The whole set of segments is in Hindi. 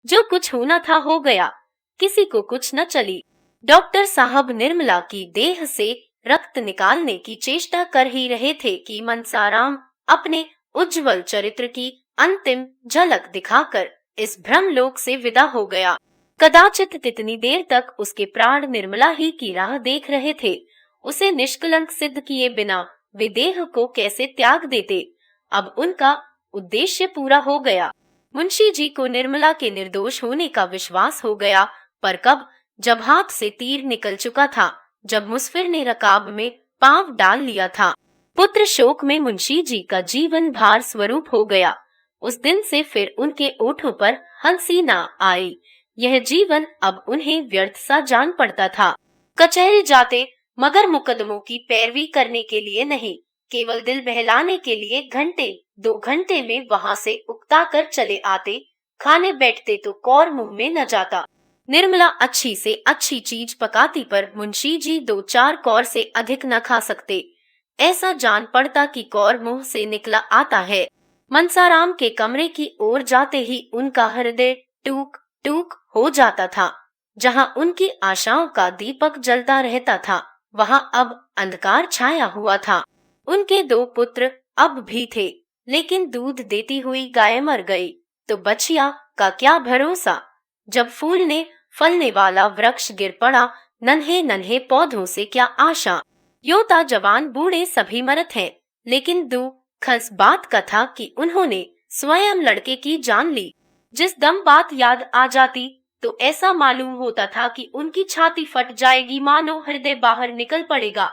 जो कुछ होना था हो गया, किसी को कुछ न चली। डॉक्टर साहब निर्मला की देह से रक्त निकालने की चेष्टा कर ही रहे थे कि मनसाराम अपने उज्जवल चरित्र की अंतिम झलक दिखाकर इस भ्रमलोक से विदा हो गया। कदाचित इतनी देर तक उसके प्राण निर्मला ही की राह देख रहे थे। उसे निष्कलंक सिद्ध किए बिना वे देह को कैसे त्याग देते। अब उनका उद्देश्य पूरा हो गया। मुंशी जी को निर्मला के निर्दोष होने का विश्वास हो गया, पर कब? जब हाथ से तीर निकल चुका था, जब मुसफिर ने रकाब में पांव डाल लिया था। पुत्र शोक में मुंशी जी का जीवन भार स्वरूप हो गया। उस दिन से फिर उनके ओठों पर हंसी न आई। यह जीवन अब उन्हें व्यर्थ सा जान पड़ता था। कचहरी जाते, मगर मुकदमों की पैरवी करने के लिए नहीं, केवल दिल बहलाने के लिए घंटे 2 घंटे में वहां से उकता कर चले आते। खाने बैठते तो कौर मुंह में न जाता। निर्मला अच्छी से अच्छी चीज पकाती, पर मुंशी जी 2-4 कौर से अधिक न खा सकते। ऐसा जान पड़ता कि कौर मुंह से निकला आता है। मनसाराम के कमरे की ओर जाते ही उनका हृदय टूक टूक हो जाता था। जहां उनकी आशाओं का दीपक जलता रहता था, वहां अब अंधकार छाया हुआ था। उनके 2 पुत्र अब भी थे, लेकिन दूध देती हुई गाय मर गई तो बछिया का क्या भरोसा। जब फूलने फलने वाला वृक्ष गिर पड़ा, नन्हे नन्हे पौधों से क्या आशा। योता जवान बूढ़े सभी मरत हैं, लेकिन दुखस बात का था कि उन्होंने स्वयं लड़के की जान ली। जिस दम बात याद आ जाती तो ऐसा मालूम होता था कि उनकी छाती फट जाएगी, मानो हृदय बाहर निकल पड़ेगा।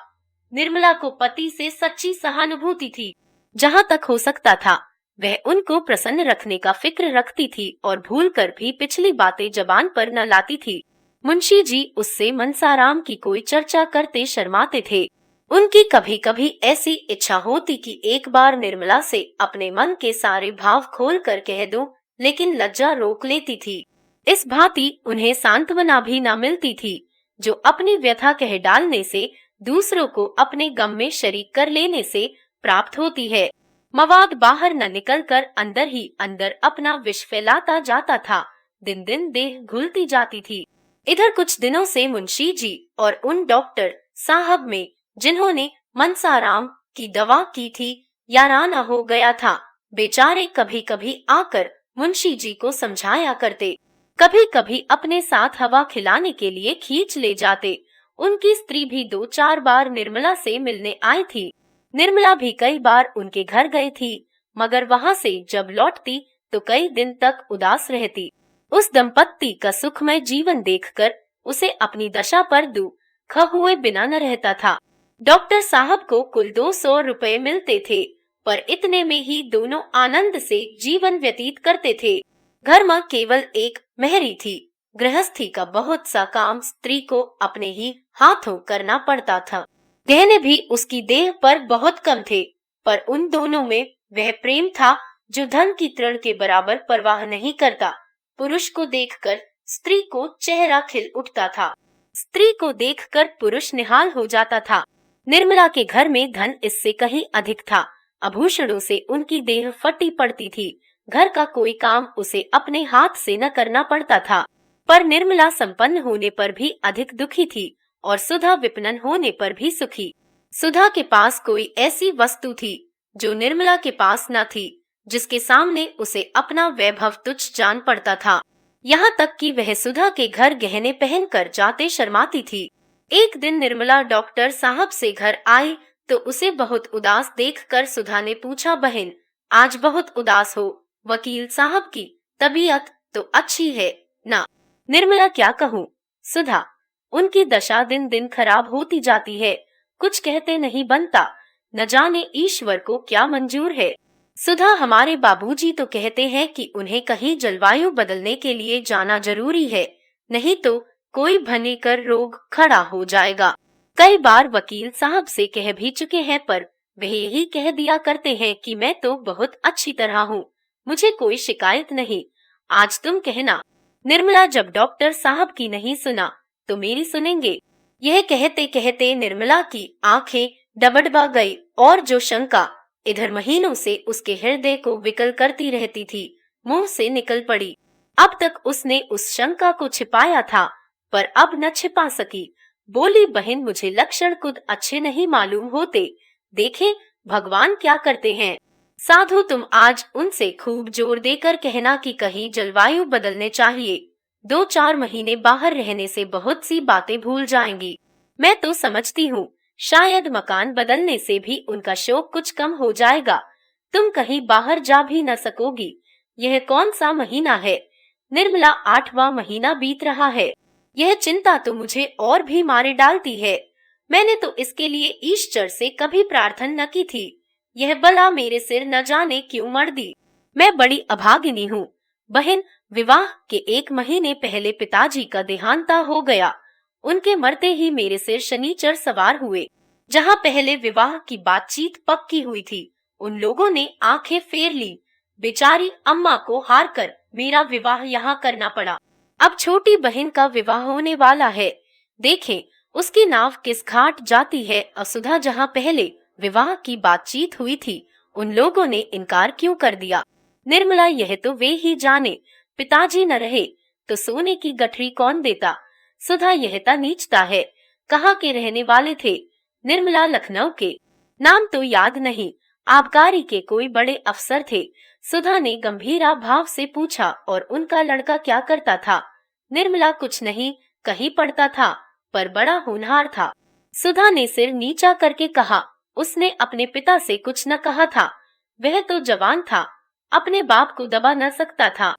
निर्मला को पति से सच्ची सहानुभूति थी। जहाँ तक हो सकता था वह उनको प्रसन्न रखने का फिक्र रखती थी और भूलकर भी पिछली बातें जबान पर न लाती थी। मुंशी जी उससे मनसाराम की कोई चर्चा करते शर्माते थे। उनकी कभी कभी ऐसी इच्छा होती कि एक बार निर्मला से अपने मन के सारे भाव खोल कर कह दूं, लेकिन लज्जा रोक लेती थी। इस भांति उन्हें सांत्वना भी न मिलती थी, जो अपनी व्यथा कह डालने से, दूसरों को अपने गम में शरीक कर लेने से प्राप्त होती है। मवाद बाहर न निकलकर अंदर ही अंदर अपना विष फैलाता जाता था। दिन दिन देह घुलती जाती थी। इधर कुछ दिनों से मुंशी जी और उन डॉक्टर साहब में, जिन्होंने मनसाराम की दवा की थी, याराना हो गया था। बेचारे कभी कभी आकर मुंशी जी को समझाया करते, कभी कभी अपने साथ हवा खिलाने के लिए खींच ले जाते। उनकी स्त्री भी 2-4 बार निर्मला से मिलने आई थी। निर्मला भी कई बार उनके घर गई थी, मगर वहां से जब लौटती तो कई दिन तक उदास रहती। उस दंपत्ति का सुखमय जीवन देखकर उसे अपनी दशा पर दुख हुए बिना न रहता था। डॉक्टर साहब को कुल 200 रुपए मिलते थे, पर इतने में ही दोनों आनंद से जीवन व्यतीत करते थे। घर में केवल एक मेहरी थी। गृहस्थी का बहुत सा काम स्त्री को अपने ही हाथों करना पड़ता था। गहने भी उसकी देह पर बहुत कम थे, पर उन दोनों में वह प्रेम था जो धन की तृण के बराबर परवाह नहीं करता। पुरुष को देखकर स्त्री को चेहरा खिल उठता था, स्त्री को देखकर पुरुष निहाल हो जाता था। निर्मला के घर में धन इससे कहीं अधिक था। आभूषणों से उनकी देह फटी पड़ती थी। घर का कोई काम उसे अपने हाथ से न करना पड़ता था। पर निर्मला संपन्न होने पर भी अधिक दुखी थी और सुधा विपणन होने पर भी सुखी। सुधा के पास कोई ऐसी वस्तु थी जो निर्मला के पास न थी, जिसके सामने उसे अपना वैभव तुच्छ जान पड़ता था। यहाँ तक कि वह सुधा के घर गहने पहनकर जाते शर्माती थी। एक दिन निर्मला डॉक्टर साहब से घर आई तो उसे बहुत उदास देखकर सुधा ने पूछा, बहन आज बहुत उदास हो? वकील साहब की तबीयत तो अच्छी है ना? निर्मला, क्या कहूँ सुधा, उनकी दशा दिन दिन खराब होती जाती है। कुछ कहते नहीं बनता, न जाने ईश्वर को क्या मंजूर है। सुधा, हमारे बाबूजी तो कहते हैं कि उन्हें कहीं जलवायु बदलने के लिए जाना जरूरी है, नहीं तो कोई भयंकर रोग खड़ा हो जाएगा। कई बार वकील साहब से कह भी चुके हैं, पर वह यही कह दिया करते हैं कि मैं तो बहुत अच्छी तरह हूँ, मुझे कोई शिकायत नहीं। आज तुम कहना। निर्मला, जब डॉक्टर साहब की नहीं सुना तो मेरी सुनेंगे? यह कहते कहते निर्मला की आंखें डबडबा गई और जो शंका इधर महीनों से उसके हृदय को विकल करती रहती थी, मुंह से निकल पड़ी। अब तक उसने उस शंका को छिपाया था, पर अब न छिपा सकी। बोली, बहन मुझे लक्षण खुद अच्छे नहीं मालूम होते, देखे भगवान क्या करते हैं। साधु तुम आज उनसे खूब जोर देकर कहना कि कहीं जलवायु बदलने चाहिए। 2-4 महीने बाहर रहने से बहुत सी बातें भूल जाएंगी। मैं तो समझती हूँ शायद मकान बदलने से भी उनका शौक कुछ कम हो जाएगा। तुम कहीं बाहर जा भी न सकोगी। यह कौन सा महीना है निर्मला? 8वां महीना बीत रहा है। यह चिंता तो मुझे और भी मारे डालती है। मैंने तो इसके लिए ईश्वर से कभी प्रार्थना न की थी। यह बला मेरे सिर न जाने क्यों मर दी। मैं बड़ी अभागिनी हूँ। बहन, विवाह के 1 महीने पहले पिताजी का देहांत हो गया। उनके मरते ही मेरे सिर शनिचर सवार हुए। जहाँ पहले विवाह की बातचीत पक्की हुई थी, उन लोगों ने आंखें फेर ली। बेचारी अम्मा को हार कर मेरा विवाह यहाँ करना पड़ा। अब छोटी बहन का विवाह होने वाला है। देखें उसकी नाव किस घाट जाती है। असुधा जहाँ पहले विवाह की बातचीत हुई थी, उन लोगों ने इनकार क्यों कर दिया? निर्मला, यह तो वे ही जाने। पिताजी न रहे तो सोने की गठरी कौन देता? सुधा, यह ता नीचता है। कहाँ के रहने वाले थे? निर्मला, लखनऊ के। नाम तो याद नहीं। आबकारी के कोई बड़े अफसर थे। सुधा ने गंभीरा भाव से पूछा। और उनका लड़का क्या करता था? निर्मला, कुछ नहीं, कहीं पढ़ता था, पर बड़ा होनहार था। सुधा ने सिर नीचा करके कहा। उसने अपने पिता से कुछ न कहा था। वह तो जवान था, अपने बाप को दबा न सकता था।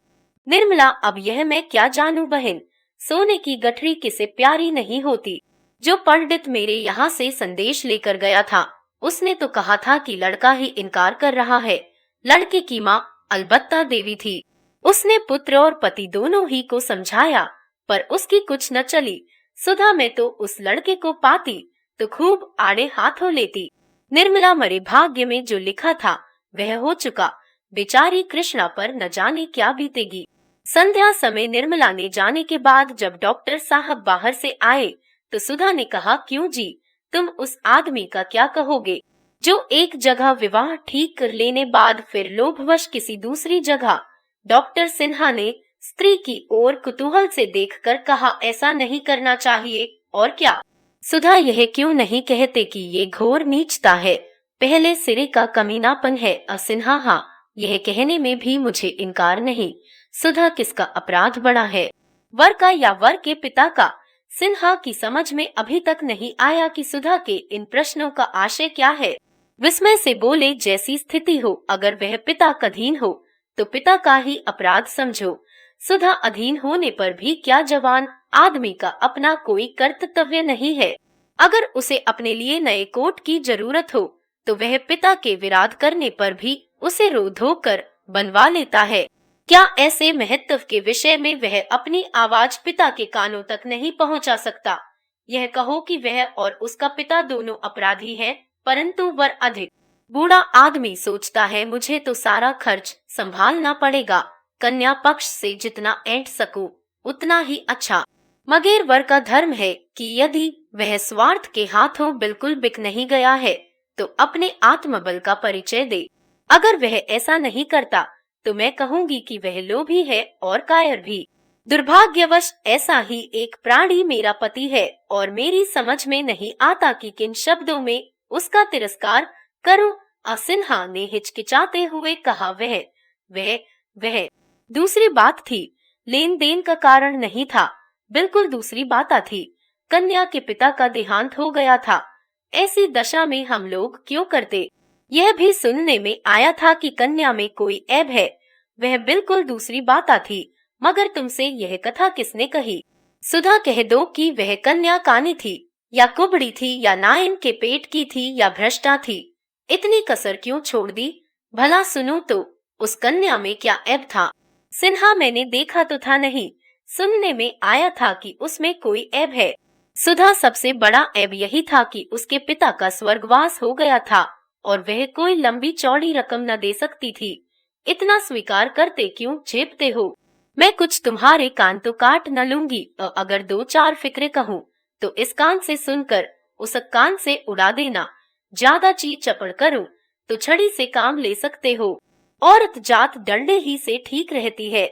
निर्मला, अब यह मैं क्या जानूं बहन। सोने की गठरी किसे प्यारी नहीं होती। जो पंडित मेरे यहाँ से संदेश लेकर गया था, उसने तो कहा था कि लड़का ही इनकार कर रहा है। लड़के की माँ अलबत्ता देवी थी। उसने पुत्र और पति दोनों ही को समझाया, पर उसकी कुछ न चली। सुधा, मैं तो उस लड़के को पाती तो खूब आड़े हाथों लेती। निर्मला, मरे भाग्य में जो लिखा था वह हो चुका। बेचारी कृष्णा पर न जाने क्या बीतेगी। संध्या समय निर्मला ने जाने के बाद जब डॉक्टर साहब बाहर से आए तो सुधा ने कहा, क्यों जी, तुम उस आदमी का क्या कहोगे जो एक जगह विवाह ठीक कर लेने बाद फिर लोभवश किसी दूसरी जगह? डॉक्टर सिन्हा ने स्त्री की ओर कुतूहल से देखकर कहा, ऐसा नहीं करना चाहिए। और क्या? सुधा, यह क्यों नहीं कहते कि ये घोर नीचता है, पहले सिरे का कमीनापन है। सिन्हा, हाँ, यह कहने में भी मुझे इनकार नहीं। सुधा, किसका अपराध बड़ा है, वर का या वर के पिता का? सिन्हा की समझ में अभी तक नहीं आया कि सुधा के इन प्रश्नों का आशय क्या है। विस्मय से बोले, जैसी स्थिति हो, अगर वह पिता का अधीन हो तो पिता का ही अपराध समझो। सुधा, अधीन होने पर भी क्या जवान आदमी का अपना कोई कर्तव्य नहीं है? अगर उसे अपने लिए नए कोट की जरूरत हो तो वह पिता के विरोध करने पर भी उसे रो धो कर बनवा लेता है। क्या ऐसे महत्व के विषय में वह अपनी आवाज पिता के कानों तक नहीं पहुंचा सकता? यह कहो कि वह और उसका पिता दोनों अपराधी हैं, परंतु वर अधिक। बूढ़ा आदमी सोचता है, मुझे तो सारा खर्च संभालना पड़ेगा, कन्या पक्ष से जितना ऐंठ सकूं उतना ही अच्छा। मगर वर का धर्म है कि यदि वह स्वार्थ के हाथों बिल्कुल बिक नहीं गया है तो अपने आत्मबल का परिचय दे। अगर वह ऐसा नहीं करता तो मैं कहूंगी कि वह लोभी है और कायर भी। दुर्भाग्यवश ऐसा ही एक प्राणी मेरा पति है और मेरी समझ में नहीं आता कि किन शब्दों में उसका तिरस्कार करूं। सिन्हा ने हिचकिचाते हुए कहा, वह दूसरी बात थी, लेन देन का कारण नहीं था, बिल्कुल दूसरी बात थी। कन्या के पिता का देहांत हो गया था। ऐसी दशा में हम लोग क्यों करते? यह भी सुनने में आया था कि कन्या में कोई ऐब है, वह बिल्कुल दूसरी बात थी। मगर तुमसे यह कथा किसने कही? सुधा, कह दो कि वह कन्या कानी थी या कुबड़ी थी या नाइन के पेट की थी या भ्रष्टा थी। इतनी कसर क्यों छोड़ दी? भला सुनो तो, उस कन्या में क्या ऐब था? सिन्हा, मैंने देखा तो था नहीं, सुनने में आया था कि उसमें कोई ऐब है। सुधा, सबसे बड़ा ऐब यही था कि उसके पिता का स्वर्गवास हो गया था और वह कोई लंबी चौड़ी रकम न दे सकती थी। इतना स्वीकार करते क्यों झेपते हो? मैं कुछ तुम्हारे कान तो काट न लूंगी। अगर 2-4 फिक्रे कहूँ तो इस कान से सुनकर उस कान से उड़ा देना। ज्यादा ची चपड़ करूं तो छड़ी से काम ले सकते हो। औरत जात डंडे ही से ठीक रहती है।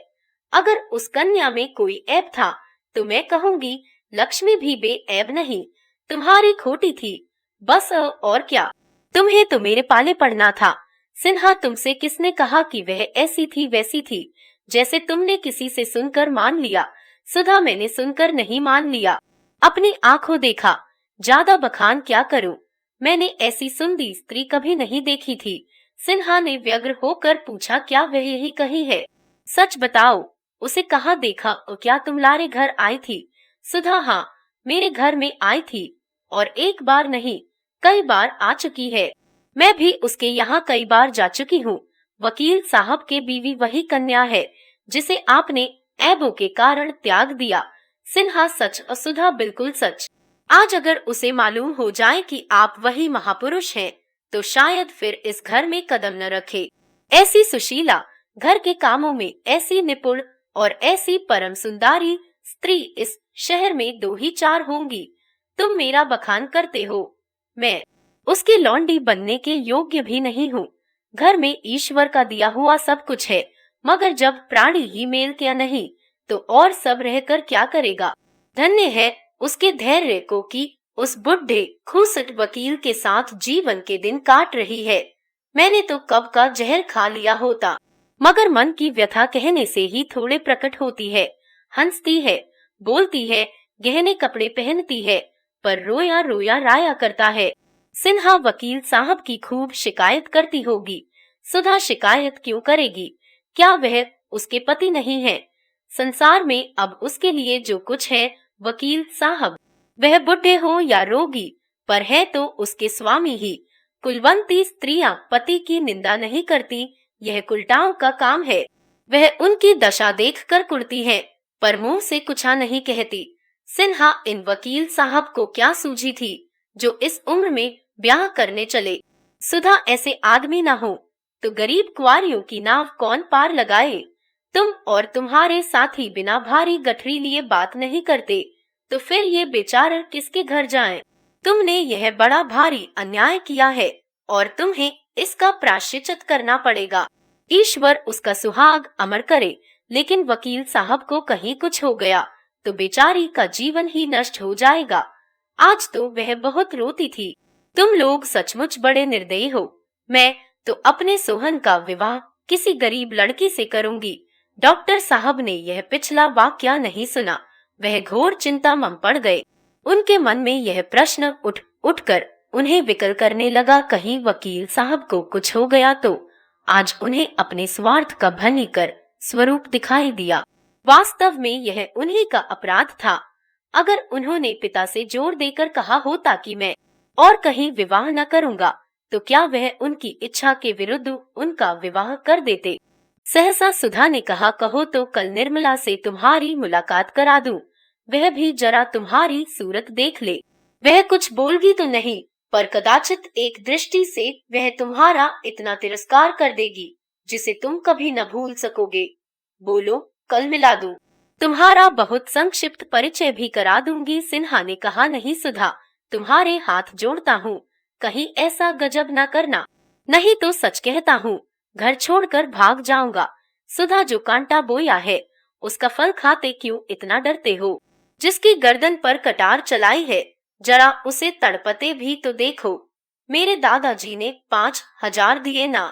अगर उस कन्या में कोई ऐब था तो मैं कहूंगी लक्ष्मी भी बेऐब नहीं, तुम्हारी खोटी थी बस। और क्या, तुम्हें तो मेरे पाले पड़ना था। सिन्हा, तुमसे किसने कहा कि वह ऐसी थी वैसी थी? जैसे तुमने किसी से सुनकर मान लिया। सुधा, मैंने सुनकर नहीं मान लिया, अपनी आंखों देखा। ज्यादा बखान क्या करूं, मैंने ऐसी सुंदरी स्त्री कभी नहीं देखी थी। सिन्हा ने व्यग्र होकर पूछा, क्या वह यही कही है? सच बताओ, उसे कहाँ देखा और क्या तुम लारे घर आई थी? सुधा, हाँ, मेरे घर में आई थी, और एक बार नहीं कई बार आ चुकी है। मैं भी उसके यहाँ कई बार जा चुकी हूँ। वकील साहब के बीवी वही कन्या है जिसे आपने ऐबों के कारण त्याग दिया। सिन्हा, सच? और सुधा, बिल्कुल सच। आज अगर उसे मालूम हो जाए कि आप वही महापुरुष हैं, तो शायद फिर इस घर में कदम न रखे। ऐसी सुशीला, घर के कामों में ऐसी निपुण और ऐसी परम सुंदरी स्त्री इस शहर में दो ही चार होंगी। तुम मेरा बखान करते हो, मैं उसकी लौंडी बनने के योग्य भी नहीं हूँ। घर में ईश्वर का दिया हुआ सब कुछ है, मगर जब प्राणी ही मेल क्या नहीं, तो और सब रहकर क्या करेगा? धन्य है उसके धैर्य को कि उस बुढ़े खूसट वकील के साथ जीवन के दिन काट रही है। मैंने तो कब का जहर खा लिया होता, मगर मन की व्यथा कहने से ही थोड़े प्रकट होती है। हंसती है, बोलती है, गहने कपड़े पहनती है, पर रोया रोया राया करता है। सिन्हा, वकील साहब की खूब शिकायत करती होगी। सुधा, शिकायत क्यों करेगी? क्या वह उसके पति नहीं है? संसार में अब उसके लिए जो कुछ है, वकील साहब, वह बुढ़े हो या रोगी, पर है तो उसके स्वामी ही। कुलवंती स्त्रियां पति की निंदा नहीं करती, यह कुलटाओं का काम है। वह उनकी दशा देखकर कुड़ती है, पर मुंह से कुछा नहीं कहती। सिन्हा, इन वकील साहब को क्या सूझी थी जो इस उम्र में ब्याह करने चले? सुधा, ऐसे आदमी ना हो तो गरीब कुंवारियों की नाव कौन पार लगाए? तुम और तुम्हारे साथी बिना भारी गठरी लिए बात नहीं करते, तो फिर ये बेचारे किसके घर जाएं? तुमने यह बड़ा भारी अन्याय किया है और तुम्हें इसका प्रायश्चित करना पड़ेगा। ईश्वर उसका सुहाग अमर करे। लेकिन वकील साहब को कहीं कुछ हो गया तो बेचारी का जीवन ही नष्ट हो जाएगा। आज तो वह बहुत रोती थी। तुम लोग सचमुच बड़े निर्दयी हो। मैं तो अपने सोहन का विवाह किसी गरीब लड़की से करूंगी। डॉक्टर साहब ने यह पिछला वाक्या नहीं सुना। वह घोर चिंता में पड़ गए। उनके मन में यह प्रश्न उठ उठकर उन्हें विकल करने लगा, कहीं वकील साहब को कुछ हो गया तो? आज उन्हें अपने स्वार्थ का भयंकर स्वरूप दिखाई दिया। वास्तव में यह उन्हीं का अपराध था। अगर उन्होंने पिता से जोर देकर कहा होता कि मैं और कहीं विवाह न करूंगा, तो क्या वह उनकी इच्छा के विरुद्ध उनका विवाह कर देते? सहसा सुधा ने कहा, कहो तो कल निर्मला से तुम्हारी मुलाकात करा दूं, वह भी जरा तुम्हारी सूरत देख ले। वह कुछ बोलगी तो नहीं, पर कदाचित एक दृष्टि से वह तुम्हारा इतना तिरस्कार कर देगी जिसे तुम कभी न भूल सकोगे। बोलो, कल मिला दूं। तुम्हारा बहुत संक्षिप्त परिचय भी करा दूंगी। सिन्हा ने कहा, नहीं सुधा, तुम्हारे हाथ जोड़ता हूँ, कहीं ऐसा गजब न करना, नहीं तो सच कहता हूँ घर छोड़कर भाग जाऊंगा। सुधा, जो कांटा बोया है उसका फल खाते क्यों इतना डरते हो? जिसकी गर्दन पर कटार चलाई है, जरा उसे तड़पते भी तो देखो। मेरे दादाजी ने 5,000 दिए ना,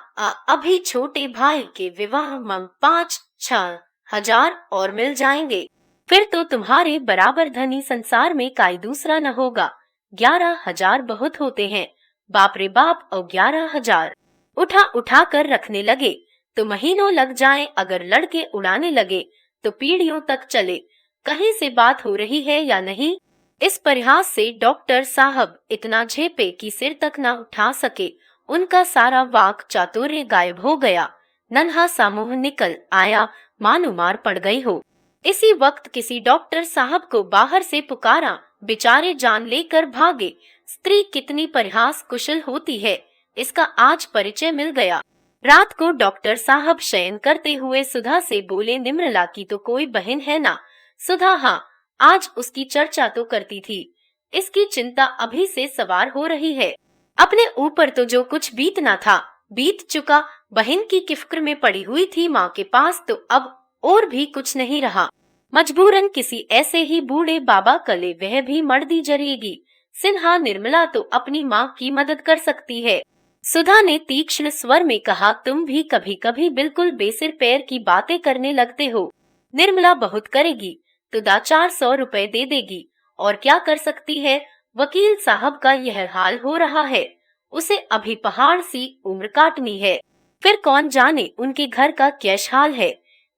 अभी छोटे भाई के विवाह में 5-6 हजार और मिल जाएंगे। फिर तो तुम्हारे बराबर धनी संसार में कोई दूसरा न होगा। 11,000 बहुत होते हैं, बाप रे बाप। और 11,000 उठा उठा कर रखने लगे तो महीनों लग जाएं, अगर लड़के उड़ाने लगे तो पीढ़ियों तक चले। कहीं से बात हो रही है या नहीं? इस परिहास से डॉक्टर साहब इतना झेपे कि सिर तक न उठा सके। उनका सारा वाक चातुर्य गायब हो गया। नन्हा सा मुंह निकल आया, मानो मार पड़ गई हो। इसी वक्त किसी डॉक्टर साहब को बाहर से पुकारा। बेचारे जान लेकर भागे। स्त्री कितनी परिहास कुशल होती है, इसका आज परिचय मिल गया। रात को डॉक्टर साहब शयन करते हुए सुधा से बोले, निर्मला की तो कोई बहन है ना? सुधा, हाँ, आज उसकी चर्चा तो करती थी। इसकी चिंता अभी से सवार हो रही है। अपने ऊपर तो जो कुछ बीतना था बीत चुका। बहन की फिक्र में पड़ी हुई थी माँ के पास, तो अब और भी कुछ नहीं रहा। मजबूरन किसी ऐसे ही बूढ़े बाबा कले वह भी मर्दी जरेगी। सिन्हा, निर्मला तो अपनी माँ की मदद कर सकती है। सुधा ने तीक्ष्ण स्वर में कहा, तुम भी कभी कभी बिल्कुल बेसिर पैर की बातें करने लगते हो। निर्मला बहुत करेगी तो 400 रुपए दे देगी, और क्या कर सकती है। वकील साहब का यह हाल हो रहा है, उसे अभी पहाड़ सी उम्र काटनी है। फिर कौन जाने उनके घर का क्या हाल है।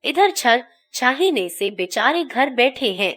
इधर छल छाहीने से बेचारे घर बैठे हैं।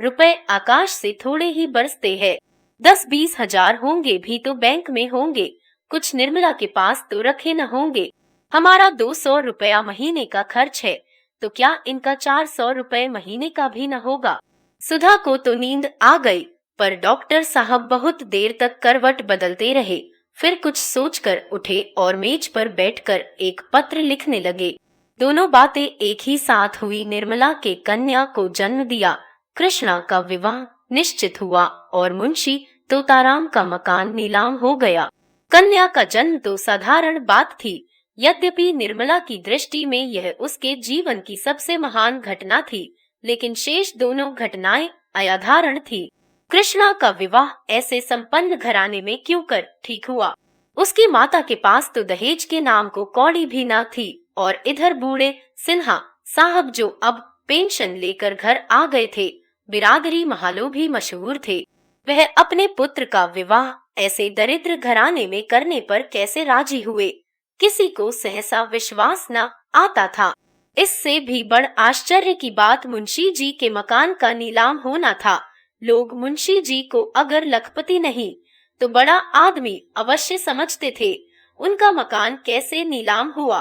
रुपए आकाश से थोड़े ही बरसते हैं। 10-20 हजार होंगे भी तो बैंक में होंगे, कुछ निर्मला के पास तो रखे न होंगे। हमारा 200 रुपया महीने का खर्च है, तो क्या इनका 400 रुपए महीने का भी न होगा। सुधा को तो नींद आ गई, पर डॉक्टर साहब बहुत देर तक करवट बदलते रहे। फिर कुछ सोचकर उठे और मेज पर बैठकर एक पत्र लिखने लगे। दोनों बातें एक ही साथ हुई। निर्मला के कन्या को जन्म दिया, कृष्णा का विवाह निश्चित हुआ और मुंशी तोताराम का मकान नीलाम हो गया। कन्या का जन्म तो साधारण बात थी, यद्यपि निर्मला की दृष्टि में यह उसके जीवन की सबसे महान घटना थी, लेकिन शेष दोनों घटनाएं असाधारण थी। कृष्णा का विवाह ऐसे संपन्न घराने में क्यों कर ठीक हुआ। उसकी माता के पास तो दहेज के नाम को कौड़ी भी न थी, और इधर बूढ़े सिन्हा साहब जो अब पेंशन लेकर घर आ गए थे, बिरादरी महालों भी मशहूर थे। वह अपने पुत्र का विवाह ऐसे दरिद्र घराने में करने पर कैसे राजी हुए, किसी को सहसा विश्वास न आता था। इससे भी बड़ आश्चर्य की बात मुंशी जी के मकान का नीलाम होना था। लोग मुंशी जी को अगर लखपति नहीं तो बड़ा आदमी अवश्य समझते थे। उनका मकान कैसे नीलाम हुआ।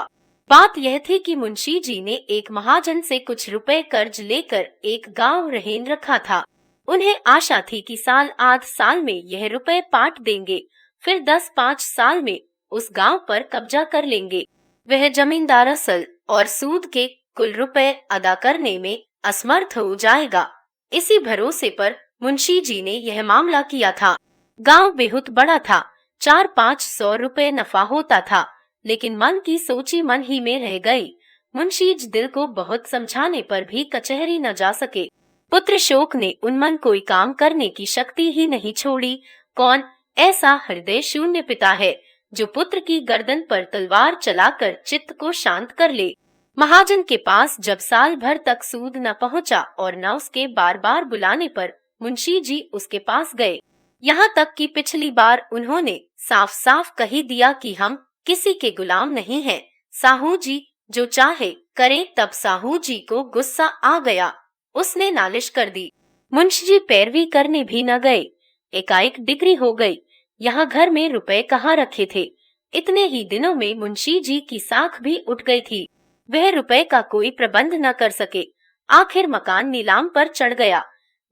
बात यह थी कि मुंशी जी ने एक महाजन से कुछ रुपए कर्ज लेकर एक गांव रहेन रखा था। उन्हें आशा थी कि 7-8 साल में यह रुपए पाट देंगे, फिर 10-5 साल में उस गांव पर कब्जा कर लेंगे। वह जमींदार असल और सूद के कुल रुपए अदा करने में असमर्थ हो जाएगा। इसी भरोसे पर मुंशी जी ने यह मामला किया था। गांव बेहुद बड़ा था, 400-500 रुपए नफा होता था, लेकिन मन की सोची मन ही में रह गई। मुंशी जी दिल को बहुत समझाने पर भी कचहरी न जा सके। पुत्र शोक ने उन्मन कोई काम करने की शक्ति ही नहीं छोड़ी। कौन ऐसा हृदय शून्य पिता है जो पुत्र की गर्दन पर तलवार चलाकर चित्त को शांत कर ले। महाजन के पास जब साल भर तक सूद न पहुंचा और न उसके बार बार बुलाने पर मुंशी जी उसके पास गए, यहाँ तक कि पिछली बार उन्होंने साफ साफ कही दिया कि हम किसी के गुलाम नहीं हैं, साहू जी जो चाहे करें। तब साहू जी को गुस्सा आ गया, उसने नालिश कर दी। मुंशी जी पैरवी करने भी न गए। एकाएक डिग्री हो गई। यहाँ घर में रुपए कहाँ रखे थे। इतने ही दिनों में मुंशी जी की साख भी उठ गई थी। वह रुपए का कोई प्रबंध न कर सके। आखिर मकान नीलाम पर चढ़ गया।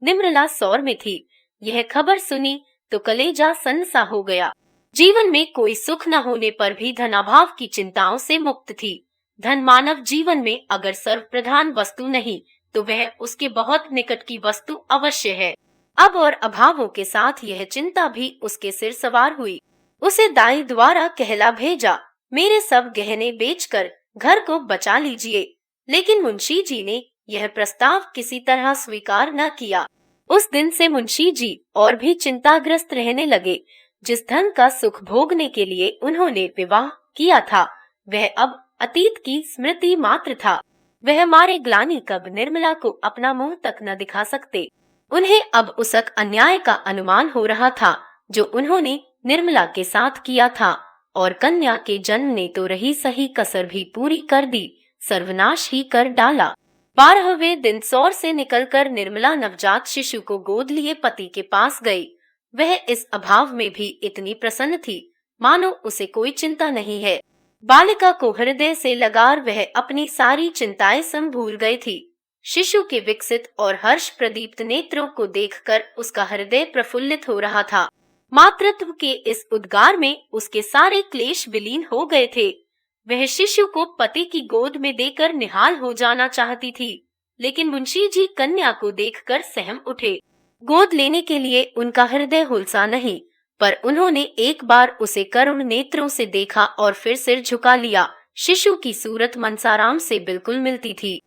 निर्मला सौर में थी। यह खबर सुनी तो कलेजा सनसा हो गया। जीवन में कोई सुख न होने पर भी धनाभाव की चिंताओं से मुक्त थी। धन मानव जीवन में अगर सर्वप्रधान वस्तु नहीं तो वह उसके बहुत निकट की वस्तु अवश्य है। अब और अभावों के साथ यह चिंता भी उसके सिर सवार हुई। उसे दाई द्वारा कहला भेजा, मेरे सब गहने बेचकर घर को बचा लीजिए। लेकिन मुंशी जी ने यह प्रस्ताव किसी तरह स्वीकार न किया। उस दिन से मुंशी जी और भी चिंताग्रस्त रहने लगे। जिस धन का सुख भोगने के लिए उन्होंने विवाह किया था, वह अब अतीत की स्मृति मात्र था। वह मारे ग्लानि कब निर्मला को अपना मुंह तक न दिखा सकते। उन्हें अब उस अन्याय का अनुमान हो रहा था जो उन्होंने निर्मला के साथ किया था, और कन्या के जन्म ने तो रही सही कसर भी पूरी कर दी, सर्वनाश ही कर डाला। 12वें दिन सौर से निकलकर निर्मला नवजात शिशु को गोद लिए पति के पास गई। वह इस अभाव में भी इतनी प्रसन्न थी मानो उसे कोई चिंता नहीं है। बालिका को हृदय से लगार वह अपनी सारी चिंताएं संभूल गई थी। शिशु के विकसित और हर्ष प्रदीप्त नेत्रों को देखकर उसका हृदय प्रफुल्लित हो रहा था। मातृत्व के इस उद्गार में उसके सारे क्लेश विलीन हो गए थे। वह शिशु को पति की गोद में देकर निहाल हो जाना चाहती थी, लेकिन मुंशी जी कन्या को देखकर सहम उठे। गोद लेने के लिए उनका हृदय हुलसा नहीं, पर उन्होंने एक बार उसे करुण नेत्रों से देखा और फिर सिर झुका लिया। शिशु की सूरत मनसाराम से बिल्कुल मिलती थी।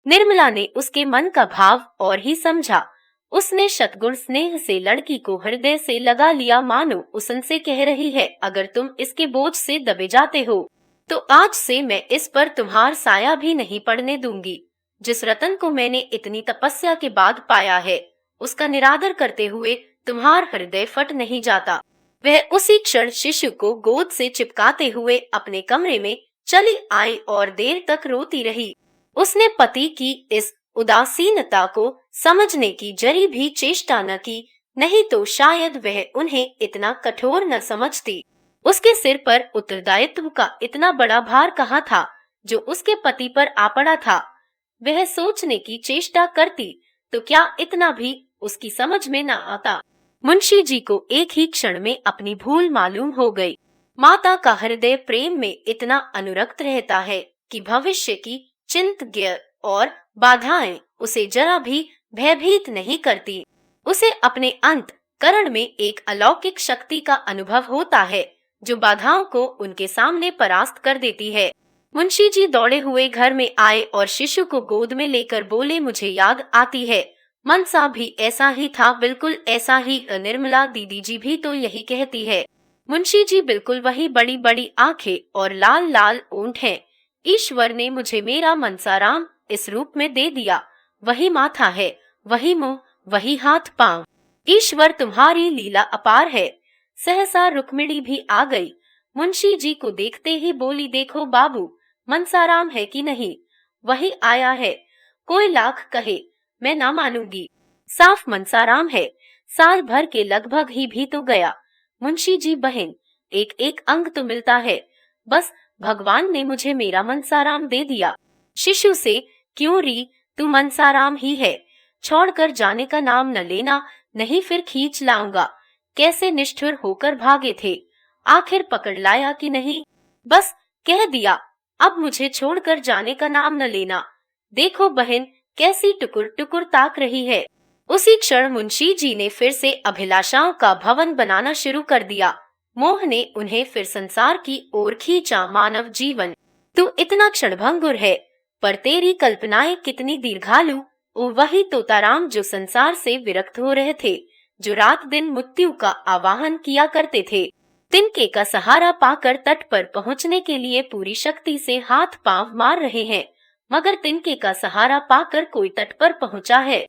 निर्मला ने उसके मन का भाव और ही समझा। उसने शतगुण स्नेह से लड़की को हृदय से लगा लिया, मानो उनसे कह रही है, अगर तुम इसके बोझ से दबे जाते हो तो आज से मैं इस पर तुम्हार साया भी नहीं पड़ने दूंगी। जिस रतन को मैंने इतनी तपस्या के बाद पाया है, उसका निरादर करते हुए तुम्हार हृदय फट नहीं जाता। वह उसी क्षण शिशु को गोद से चिपकाते हुए अपने कमरे में चली आई और देर तक रोती रही। उसने पति की इस उदासीनता को समझने की जरी भी चेष्टा न की, नहीं तो शायद वह उन्हें इतना कठोर न समझती। उसके सिर पर उत्तरदायित्व का इतना बड़ा भार कहाँ था जो उसके पति पर आ पड़ा था। वह सोचने की चेष्टा करती तो क्या इतना भी उसकी समझ में न आता। मुंशी जी को एक ही क्षण में अपनी भूल मालूम हो गई। माता का हृदय प्रेम में इतना अनुरक्त रहता है कि भविष्य की चिंता और बाधाएं उसे जरा भी भयभीत नहीं करती। उसे अपने अंतःकरण में एक अलौकिक शक्ति का अनुभव होता है जो बाधाओं को उनके सामने परास्त कर देती है। मुंशी जी दौड़े हुए घर में आए और शिशु को गोद में लेकर बोले, मुझे याद आती है, मनसा भी ऐसा ही था, बिल्कुल ऐसा ही। निर्मला दीदी जी भी तो यही कहती है। मुंशी जी बिल्कुल वही बड़ी बड़ी आंखें और लाल लाल ओंठ हैं। ईश्वर ने मुझे मेरा मनसाराम इस रूप में दे दिया। वही माथा है, वही मुंह, वही हाथ पांव। ईश्वर तुम्हारी लीला अपार है। सहसा रुक्मिणी भी आ गई। मुंशी जी को देखते ही बोली, देखो बाबू, मनसाराम है कि नहीं, वही आया है। कोई लाख कहे मैं ना मानूंगी, साफ मनसाराम है। साल भर के लगभग ही भी तो गया। मुंशी जी बहन, एक एक अंग तो मिलता है। बस भगवान ने मुझे मेरा मनसाराम दे दिया। शिशु से, क्यों री, तू मनसाराम ही है, छोड़कर जाने का नाम न लेना, नहीं फिर खींच लाऊंगा। कैसे निष्ठुर होकर भागे थे, आखिर पकड़ लाया कि नहीं? बस कह दिया, अब मुझे छोड़कर जाने का नाम न लेना। देखो बहन कैसी टुकुर टुकुर ताक रही है। उसी क्षण मुंशी जी ने फिर से अभिलाषाओं का भवन बनाना शुरू कर दिया। मोह ने उन्हें फिर संसार की ओर खींचा। मानव जीवन तू इतना क्षणभंगुर है, पर तेरी कल्पनाएं कितनी दीर्घालु। ओ वही तोताराम जो संसार से विरक्त हो रहे थे, जो रात दिन मृत्यु का आवाहन किया करते थे, तिनके का सहारा पाकर तट पर पहुंचने के लिए पूरी शक्ति से हाथ पांव मार रहे हैं, मगर तिनके का सहारा पाकर कोई तट पर पहुंचा है?